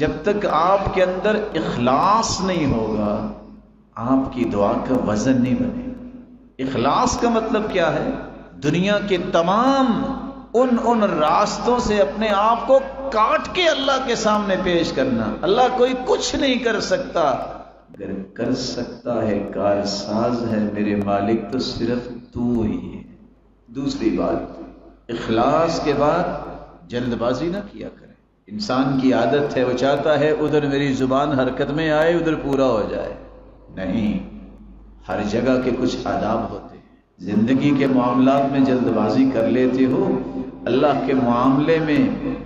جب تک آپ کے اندر اخلاص نہیں ہوگا آپ کی دعا کا وزن نہیں بنے گا۔ اخلاص کا مطلب کیا ہے؟ دنیا کے تمام ان راستوں سے اپنے آپ کو کاٹ کے اللہ کے سامنے پیش کرنا۔ اللہ کوئی کچھ نہیں کر سکتا، اگر کر سکتا ہے کارساز ہے میرے مالک تو صرف تو ہی ہے۔ دوسری بات، اخلاص کے بعد جلد بازی نہ کیا کریں۔ انسان کی عادت ہے، وہ چاہتا ہے ادھر میری زبان حرکت میں آئے، ادھر پورا ہو جائے۔ نہیں، ہر جگہ کے کچھ آداب ہوتے ہیں۔ زندگی کے معاملات میں جلد بازی کر لیتے ہو، اللہ کے معاملے میں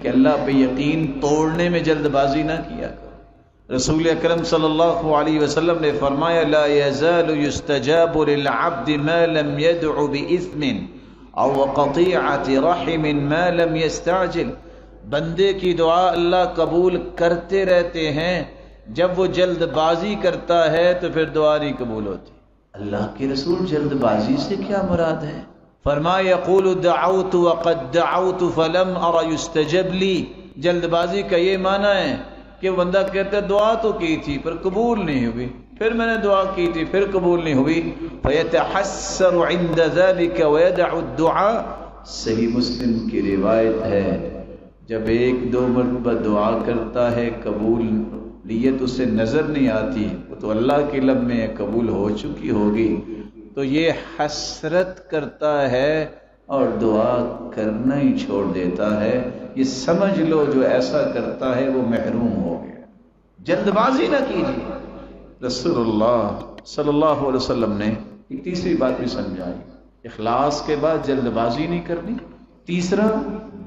کہ اللہ پہ یقین توڑنے میں جلد بازی نہ کیا کرو۔ رسول اکرم صلی اللہ علیہ وسلم نے فرمایا لا يزال يستجاب للعبد ما لم يدع بإثم او قطيعة رحم ما لم يستعجل۔ بندے کی دعا اللہ قبول کرتے رہتے ہیں، جب وہ جلد بازی کرتا ہے تو پھر دعا نہیں قبول ہوتی۔ اللہ کے رسول جلد بازی سے کیا مراد ہے؟ فرمایا یقول دعوت وقد دعوت فلم ارى يستجب لي۔ جلد بازی کا یہ معنی ہے کہ بندہ کہتا ہے دعا تو کی تھی پر قبول نہیں ہوئی، پھر میں نے دعا کی تھی پھر قبول نہیں ہوئی، فيتحسر عند ذلك ويدع الدعاء۔ صحیح مسلم کی روایت ہے جب ایک دو مرتبہ دعا کرتا ہے قبولیت اسے نظر نہیں آتی، وہ تو اللہ کے لب میں قبول ہو چکی ہوگی، تو یہ حسرت کرتا ہے اور دعا کرنا ہی چھوڑ دیتا ہے۔ یہ سمجھ لو جو ایسا کرتا ہے وہ محروم ہو گیا۔ جلد بازی نہ کیجیے۔ رسول اللہ صلی اللہ علیہ وسلم نے ایک تیسری بات بھی سمجھائی، اخلاص کے بعد جلد بازی نہیں کرنی۔ تیسرا،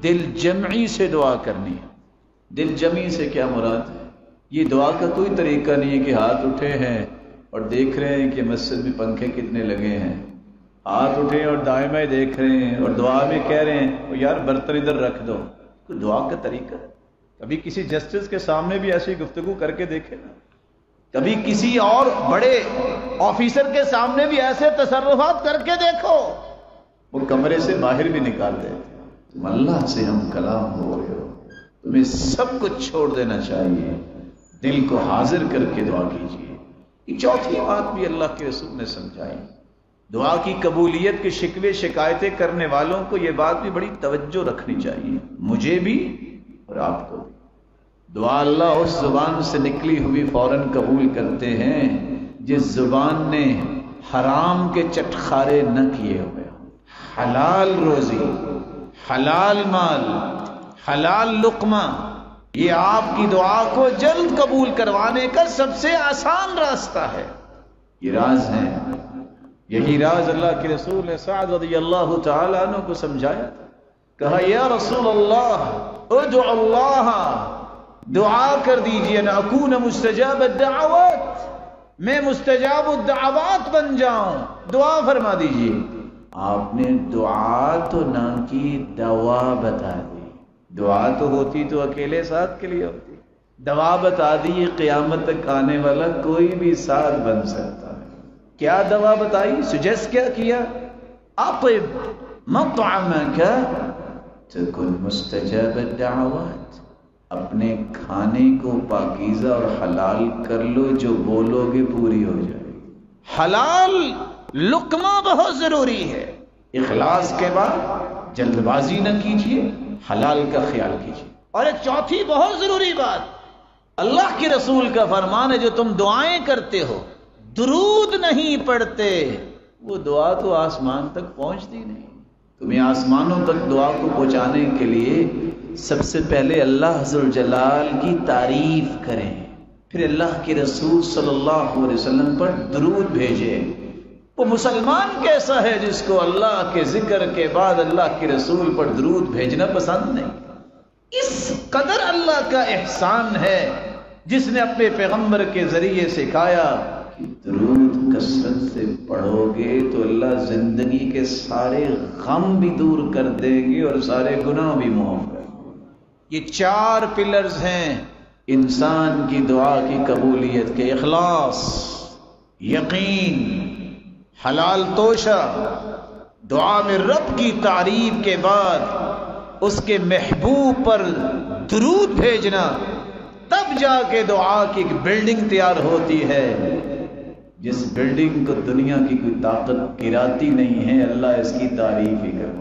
دل جمعی سے دعا کرنی۔ دل جمعی سے کیا مراد ہے؟ یہ دعا کا کوئی طریقہ نہیں ہے کہ ہاتھ اٹھے ہیں اور دیکھ رہے ہیں کہ مسجد میں پنکھے کتنے لگے ہیں، ہاتھ اٹھے اور دائیں بائیں دیکھ رہے ہیں اور دعا میں کہہ رہے ہیں یار برتن ادھر رکھ دو۔ تو دعا کا طریقہ کبھی کسی جسٹس کے سامنے بھی ایسی گفتگو کر کے دیکھے نا، کبھی کسی اور بڑے آفیسر کے سامنے بھی ایسے تصرفات کر کے دیکھو، وہ کمرے سے باہر بھی نکال دیتے۔ تم اللہ سے ہم کلام ہو رہے ہو، تمہیں سب کچھ چھوڑ دینا چاہیے، دل کو حاضر کر کے دعا کیجیے۔ یہ چوتھی بات بھی اللہ کے رسول نے سمجھائی، دعا کی قبولیت کے شکوے شکایتیں کرنے والوں کو یہ بات بھی بڑی توجہ رکھنی چاہیے، مجھے بھی اور آپ کو بھی۔ دعا اللہ اس زبان سے نکلی ہوئی فوراً قبول کرتے ہیں جس زبان نے حرام کے چٹخارے نہ کیے ہوئے، حلال روزی، حلال مال، حلال لقمہ، یہ آپ کی دعا کو جلد قبول کروانے کا سب سے آسان راستہ ہے۔ یہ راز ہے، یہی راز اللہ کے رسول نے سعد رضی اللہ تعالی عنہ کو سمجھایا تھا۔ کہا یا رسول اللہ ادعو اللہ، دعا کر دیجئے نا اکون مستجاب الدعوات، میں مستجاب الدعوات بن جاؤں، دعا فرما دیجئے۔ آپ نے دعا تو نہ کی، دوا بتا دی۔ دعا تو ہوتی تو اکیلے ساتھ کے لیے ہوتی، دوا بتا دی قیامت تک آنے والا کوئی بھی ساتھ بن سکتا ہے۔ کیا دوا بتائی؟ سجیسٹ کیا کیا؟ اطب مطعمک تکن مستجاب الدعوات، اپنے کھانے کو پاکیزہ اور حلال کر لو، جو بولو گے پوری ہو جائے گی۔ حلال لقمہ بہت ضروری ہے۔ اخلاص کے بعد جلد بازی نہ کیجیے، حلال کا خیال کیجیے۔ اور ایک چوتھی بہت ضروری بات، اللہ کے رسول کا فرمان ہے جو تم دعائیں کرتے ہو درود نہیں پڑھتے، وہ دعا تو آسمان تک پہنچتی نہیں۔ تمہیں آسمانوں تک دعا کو پہنچانے کے لیے سب سے پہلے اللہ ذوالجلال کی تعریف کریں، پھر اللہ کے رسول صلی اللہ علیہ وسلم پر درود بھیجیں۔ وہ مسلمان کیسا ہے جس کو اللہ کے ذکر کے بعد اللہ کے رسول پر درود بھیجنا پسند نہیں؟ اس قدر اللہ کا احسان ہے جس نے اپنے پیغمبر کے ذریعے سکھایا کہ درود کثرت سے پڑھو گے تو اللہ زندگی کے سارے غم بھی دور کر دے گی اور سارے گناہ بھی معاف کر دے گی۔ یہ چار پلرز ہیں انسان کی دعا کی قبولیت کے: اخلاص، یقین، حلال توشہ، دعا میں رب کی تعریف کے بعد اس کے محبوب پر درود بھیجنا، تب جا کے دعا کی ایک بلڈنگ تیار ہوتی ہے، جس بلڈنگ کو دنیا کی کوئی طاقت گراتی نہیں ہے، اللہ اس کی تعریف ہی کرتا